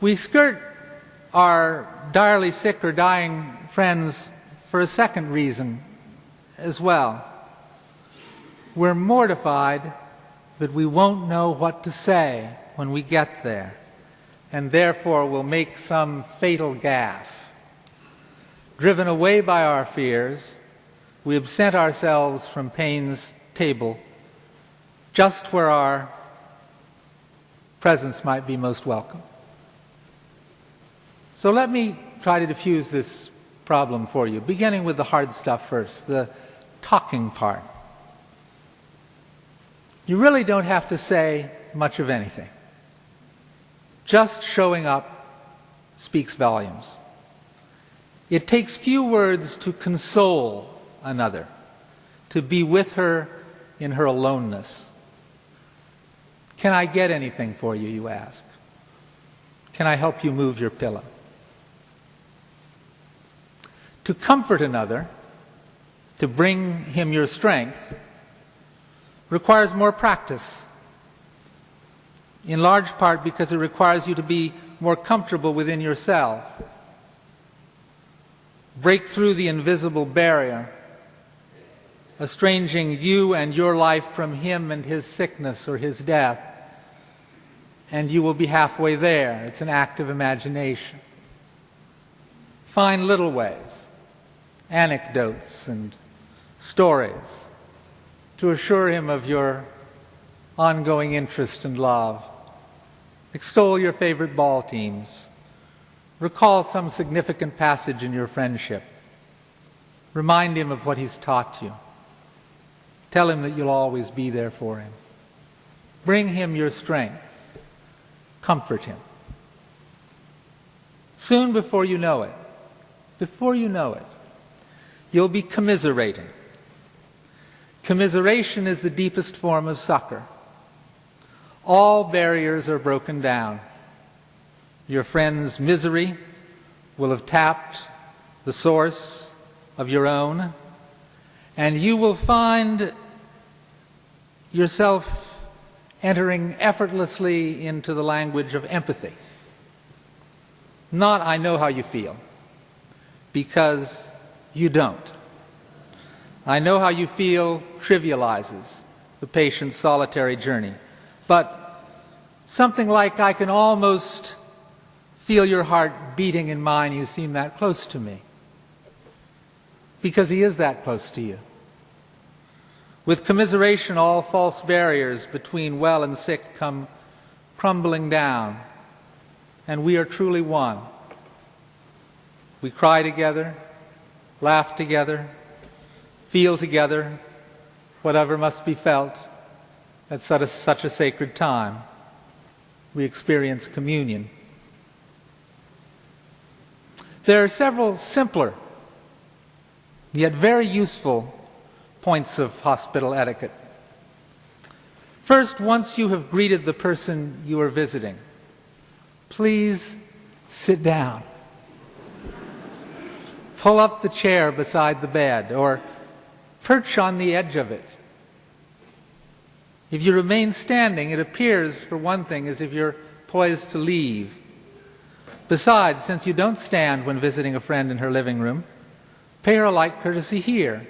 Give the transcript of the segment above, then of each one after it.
We skirt our direly sick or dying friends for a second reason as well. We're mortified that we won't know what to say when we get there, and therefore will make some fatal gaffe. Driven away by our fears, we absent ourselves from pain's table just where our presence might be most welcome. So let me try to diffuse this problem for you, beginning with the hard stuff first, the talking part. You really don't have to say much of anything. Just showing up speaks volumes. It takes few words to console another, to be with her in her aloneness. Can I get anything for you, you ask? Can I help you move your pillow? To comfort another, to bring him your strength, requires more practice, in large part because it requires you to be more comfortable within yourself. Break through the invisible barrier, estranging you and your life from him and his sickness or his death, and you will be halfway there. It's an act of imagination. Find little ways, anecdotes and stories, to assure him of your ongoing interest and love. Extol your favorite ball teams. Recall some significant passage in your friendship. Remind him of what he's taught you. Tell him that you'll always be there for him. Bring him your strength. Comfort him. Soon before you know it, you'll be commiserating. Commiseration is the deepest form of succor. All barriers are broken down. Your friend's misery will have tapped the source of your own, and you will find yourself entering effortlessly into the language of empathy. Not, I know how you feel, because you don't. I know how you feel trivializes the patient's solitary journey. But something like, I can almost feel your heart beating in mine, you seem that close to me. Because he is that close to you. With commiseration, all false barriers between well and sick come crumbling down, and we are truly one. We cry together, laugh together, feel together whatever must be felt at such a sacred time. We experience communion. There are several simpler, yet very useful points of hospital etiquette. First, once you have greeted the person you are visiting, please sit down. Pull up the chair beside the bed, or perch on the edge of it. If you remain standing, it appears, for one thing, as if you're poised to leave. Besides, since you don't stand when visiting a friend in her living room, pay her a like courtesy here.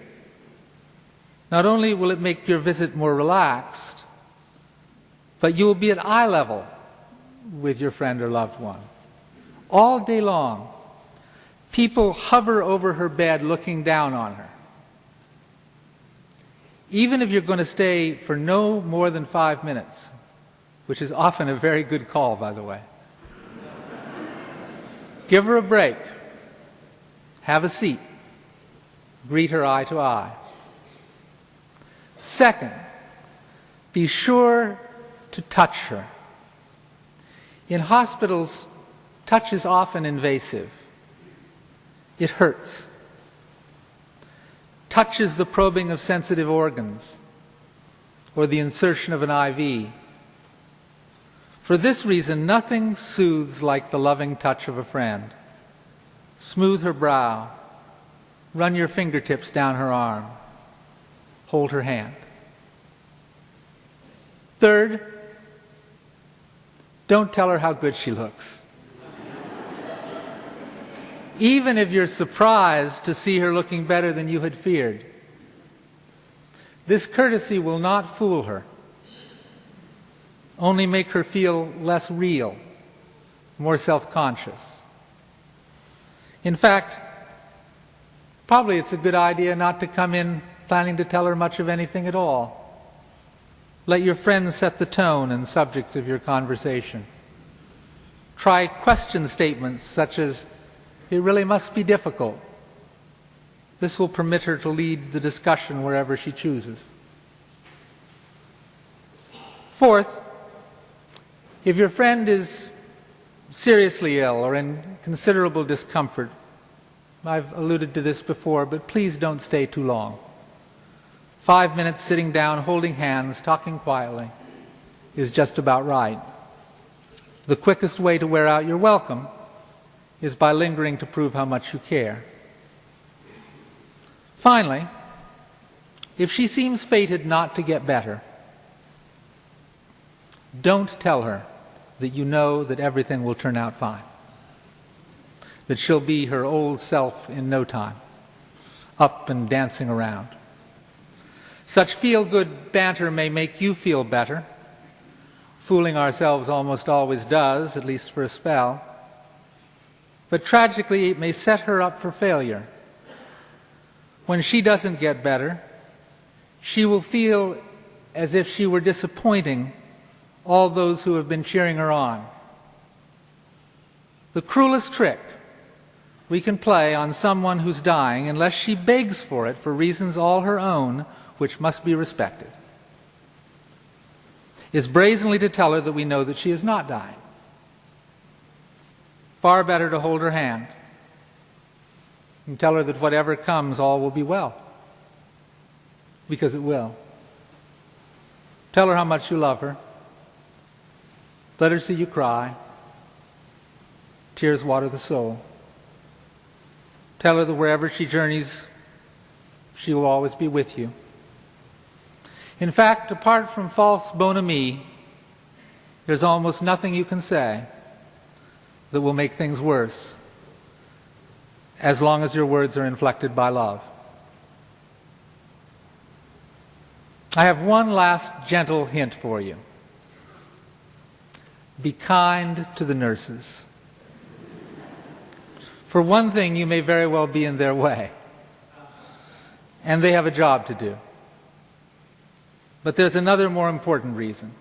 Not only will it make your visit more relaxed, but you will be at eye level with your friend or loved one. All day long, people hover over her bed looking down on her. Even if you're going to stay for no more than 5 minutes, which is often a very good call, by the way, give her a break. Have a seat. Greet her eye to eye. Second, be sure to touch her. In hospitals, touch is often invasive. It hurts. Touch is the probing of sensitive organs or the insertion of an IV. For this reason, nothing soothes like the loving touch of a friend. Smooth her brow. Run your fingertips down her arm. Hold her hand. Third, don't tell her how good she looks. even if you're surprised to see her looking better than you had feared. This courtesy will not fool her, only make her feel less real, more self-conscious. In fact, probably it's a good idea not to come in planning to tell her much of anything at all. Let your friends set the tone and subjects of your conversation. Try question statements such as, "It really must be difficult." This will permit her to lead the discussion wherever she chooses. Fourth, if your friend is seriously ill or in considerable discomfort, I've alluded to this before, but please don't stay too long. 5 minutes sitting down, holding hands, talking quietly is just about right. The quickest way to wear out your welcome is by lingering to prove how much you care. Finally, if she seems fated not to get better, don't tell her that you know that everything will turn out fine, that she'll be her old self in no time, up and dancing around. Such feel-good banter may make you feel better. Fooling ourselves almost always does, at least for a spell. But tragically, it may set her up for failure. When she doesn't get better, she will feel as if she were disappointing all those who have been cheering her on. The cruelest trick we can play on someone who's dying, unless she begs for it for reasons all her own, which must be respected, is brazenly to tell her that we know that she is not dying. Far better to hold her hand and tell her that whatever comes, all will be well, because it will. Tell her how much you love her. Let her see you cry. Tears water the soul. Tell her that wherever she journeys, she will always be with you. In fact, apart from false bonhomie, there's almost nothing you can say that will make things worse, as long as your words are inflected by love. I have one last gentle hint for you. Be kind to the nurses. For one thing, you may very well be in their way, and they have a job to do. But there's another more important reason.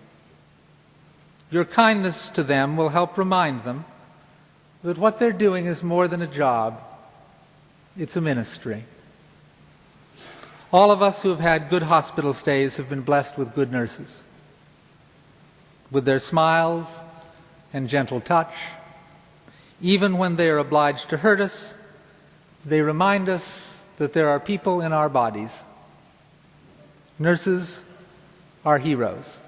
Your kindness to them will help remind them that what they're doing is more than a job. It's a ministry. All of us who have had good hospital stays have been blessed with good nurses. With their smiles and gentle touch, even when they are obliged to hurt us, they remind us that there are people in our bodies. Nurses are heroes.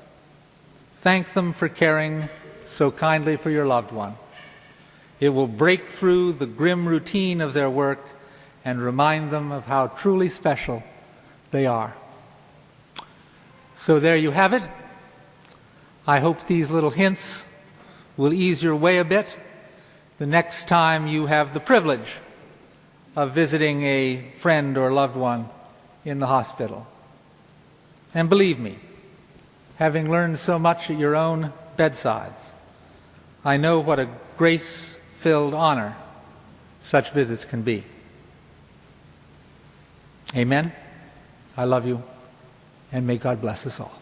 Thank them for caring so kindly for your loved one. It will break through the grim routine of their work and remind them of how truly special they are. So there you have it. I hope these little hints will ease your way a bit the next time you have the privilege of visiting a friend or loved one in the hospital. And believe me, having learned so much at your own bedsides, I know what a grace-filled honor such visits can be. Amen. I love you, and may God bless us all.